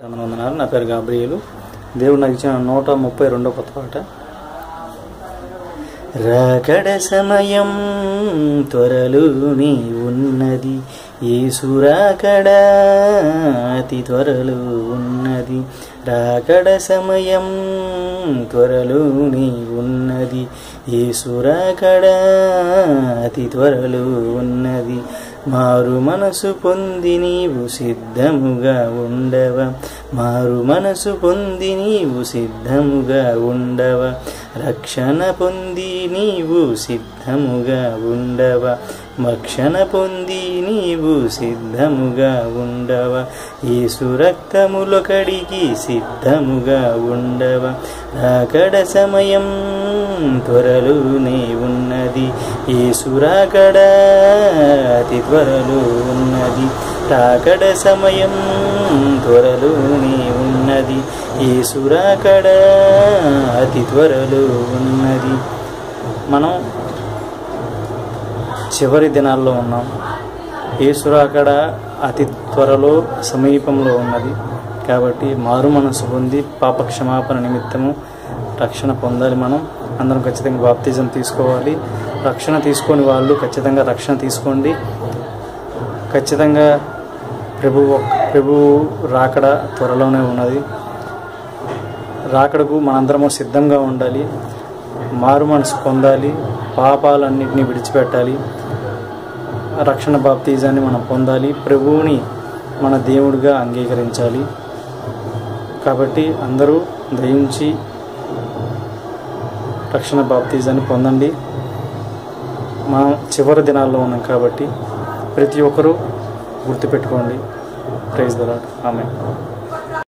వందనాలు. నా పేరు గాబ్రియలు. దేవుడు నాకు ఇచ్చిన 132వ కొత్త పాట. రాకడ సమయం త్వరలోనే ఉన్నది, యేసు రాకడ అతి త్వరలో ఉన్నది. రాకడ సమయం త్వరలోనే ఉన్నది, యేసు రాకడ అతి త్వరలో ఉన్నది. మారు మనసు పొంది నీవు సిద్ధముగా ఉండవా, మారు మనసు పొంది నీవు సిద్ధముగా ఉండవా, రక్షణ పొంది నీవు సిద్ధముగా ఉండవా, రక్షణ పొంది నీవు సిద్ధముగా ఉండవా, యేసు రక్తములో కడిగి సిద్ధముగా ఉండవా. రాకడ సమయం త్వరలోనే ఉన్నది, యేసు రాకడ అతి త్వరలో ఉన్నది. రాకడ సమయం త్వరలోనే ఉన్నది, యేసు రాకడ అతి త్వరలో ఉన్నది. మనం చివరి దినాల్లో ఉన్నాం. యేసు రాకడ అతి త్వరలో సమీపంలో ఉన్నది. కాబట్టి మారు మనసు పొంది పాప క్షమాపణ నిమిత్తము రక్షణ పొందాలి. మనం అందరం ఖచ్చితంగా బాప్తిజం తీసుకోవాలి. రక్షణ తీసుకొని వాళ్ళు ఖచ్చితంగా రక్షణ తీసుకోండి. ఖచ్చితంగా ప్రభు రాకడ త్వరలోనే ఉన్నది. రాకడకు మనందరము సిద్ధంగా ఉండాలి. మారు మనసు పొందాలి, పాపాలన్నింటినీ విడిచిపెట్టాలి, రక్షణ బాప్తిజాన్ని మనం పొందాలి, ప్రభువుని మన దేవుడిగా అంగీకరించాలి. కాబట్టి అందరూ దయించి రక్షణ బాప్తిజాన్ని పొందండి. మనం చివరి దినాల్లో ఉన్నాం కాబట్టి ప్రతి ఒక్కరూ గుర్తుపెట్టుకోండి. Praise the Lord. ఆమేన్.